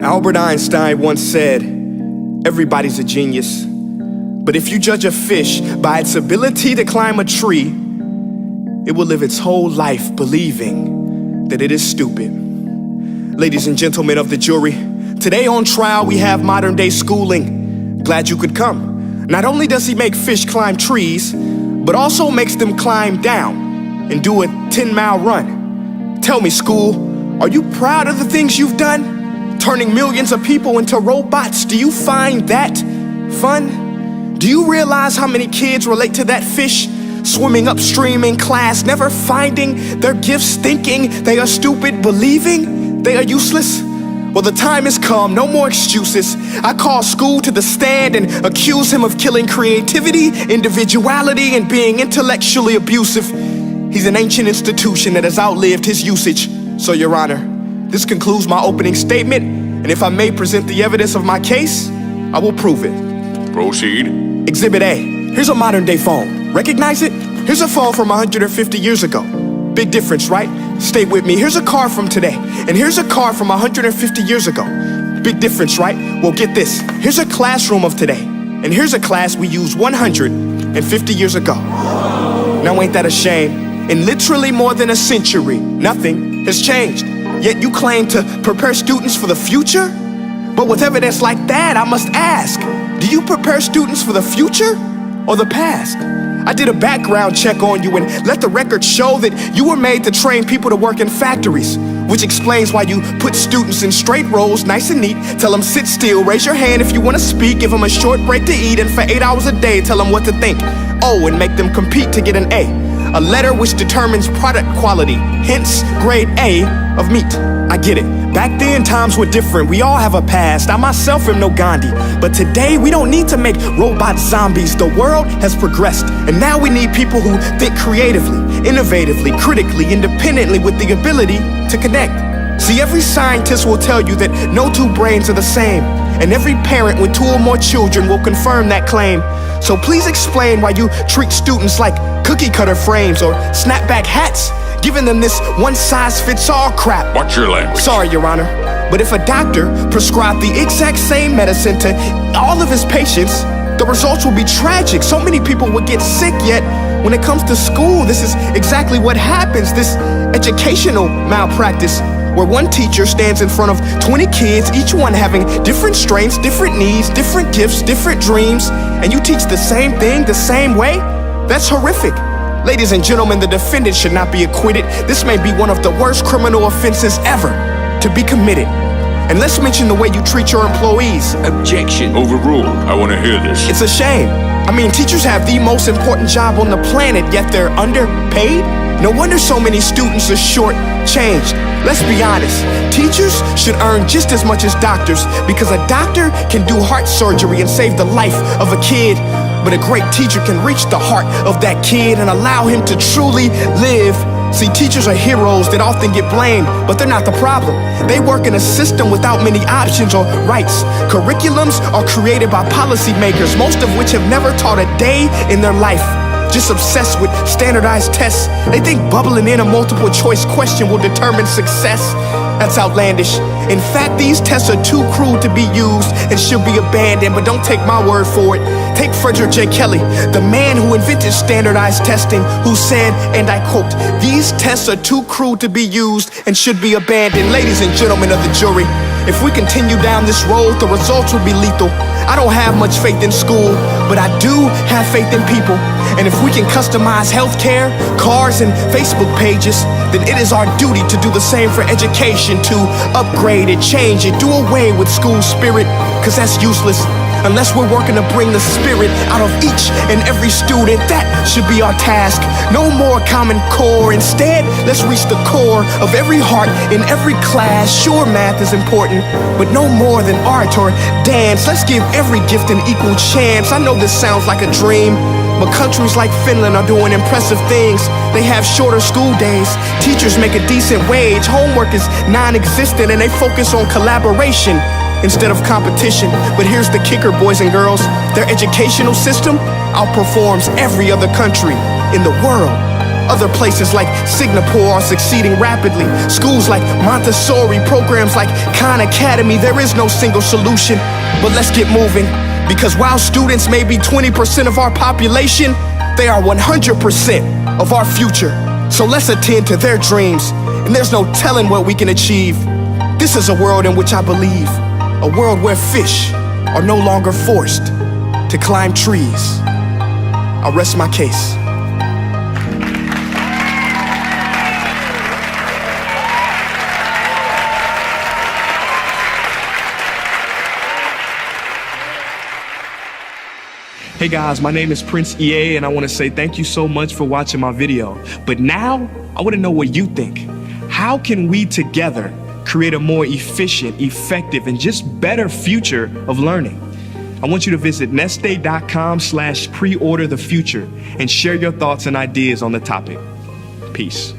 Albert Einstein once said, "Everybody's a genius. But if you judge a fish by its ability to climb a tree, it will live its whole life believing that it is stupid." Ladies and gentlemen of the jury, today on trial we have modern day schooling. Glad you could come. Not only does he make fish climb trees, but also makes them climb down and do a 10-mile run. Tell me, school, are you proud of the things you've done? Turning millions of people into robots, do you find that fun? Do you realize how many kids relate to that fish swimming upstream in class, never finding their gifts, thinking they are stupid, believing they are useless? Well, the time has come, no more excuses. I call school to the stand and accuse him of killing creativity, individuality, and being intellectually abusive. He's an ancient institution that has outlived his usage. So, Your Honor, this concludes my opening statement, and if I may present the evidence of my case, I will prove it. Proceed. Exhibit A. Here's a modern day phone. Recognize it? Here's a phone from 150 years ago. Big difference, right? Stay with me. Here's a car from today, and here's a car from 150 years ago. Big difference, right? Well, get this. Here's a classroom of today, and here's a class we used 150 years ago. Now, ain't that a shame? In literally more than a century, nothing has changed. Yet you claim to prepare students for the future? But with evidence like that, I must ask, do you prepare students for the future or the past? I did a background check on you and let the record show that you were made to train people to work in factories, which explains why you put students in straight rows, nice and neat, tell them sit still, raise your hand if you want to speak, give them a short break to eat, and for 8 hours a day, tell them what to think. Oh, and make them compete to get an A letter which determines product quality, hence grade A of meat. I get it. Back then, times were different. We all have a past. I myself am no Gandhi. But today, we don't need to make robot zombies. The world has progressed. And now we need people who think creatively, innovatively, critically, independently, with the ability to connect. See, every scientist will tell you that no two brains are the same. And every parent with 2 or more children will confirm that claim. So please explain why you treat students like cookie cutter frames or snapback hats, giving them this one-size-fits-all crap. Watch your language. Sorry, Your Honor, but if a doctor prescribed the exact same medicine to all of his patients, the results will be tragic. So many people would get sick, yet when it comes to school, this is exactly what happens, this educational malpractice, where one teacher stands in front of 20 kids, each one having different strengths, different needs, different gifts, different dreams, and you teach the same thing the same way? That's horrific. Ladies and gentlemen, the defendant should not be acquitted. This may be one of the worst criminal offenses ever to be committed. And let's mention the way you treat your employees. Objection. Overruled. I want to hear this. It's a shame. I mean, teachers have the most important job on the planet, yet they're underpaid? No wonder so many students are short-changed. Let's be honest, teachers should earn just as much as doctors, because a doctor can do heart surgery and save the life of a kid, but a great teacher can reach the heart of that kid and allow him to truly live. See, teachers are heroes that often get blamed, but they're not the problem. They work in a system without many options or rights. Curriculums are created by policymakers, most of which have never taught a day in their life. Just obsessed with standardized tests. They think bubbling in a multiple choice question will determine success. That's outlandish. In fact, these tests are too cruel to be used and should be abandoned, but don't take my word for it. Take Frederick J. Kelly, the man who invented standardized testing, who said, and I quote, "These tests are too cruel to be used and should be abandoned." Ladies and gentlemen of the jury, if we continue down this road, the results will be lethal. I don't have much faith in school, but I do have faith in people. And if we can customize healthcare, cars, and Facebook pages, then it is our duty to do the same for education, to upgrade it, change it, do away with school spirit, because that's useless. Unless we're working to bring the spirit out of each and every student, that should be our task. No more Common Core. Instead, let's reach the core of every heart in every class. Sure, math is important, but no more than art or dance. Let's give every gift an equal chance. I know this sounds like a dream, but countries like Finland are doing impressive things. They have shorter school days. Teachers make a decent wage. Homework is non-existent, and they focus on collaboration instead of competition. But here's the kicker, boys and girls. Their educational system outperforms every other country in the world. Other places like Singapore are succeeding rapidly. Schools like Montessori, programs like Khan Academy. There is no single solution, but let's get moving. Because while students may be 20% of our population, they are 100% of our future. So let's attend to their dreams, and there's no telling what we can achieve. This is a world in which I believe, a world where fish are no longer forced to climb trees. I rest my case. Hey guys, my name is Prince EA, and I want to say thank you so much for watching my video. But now, I want to know what you think. How can we together create a more efficient, effective, and just better future of learning? I want you to visit nestday.com/preorder the future and share your thoughts and ideas on the topic. Peace.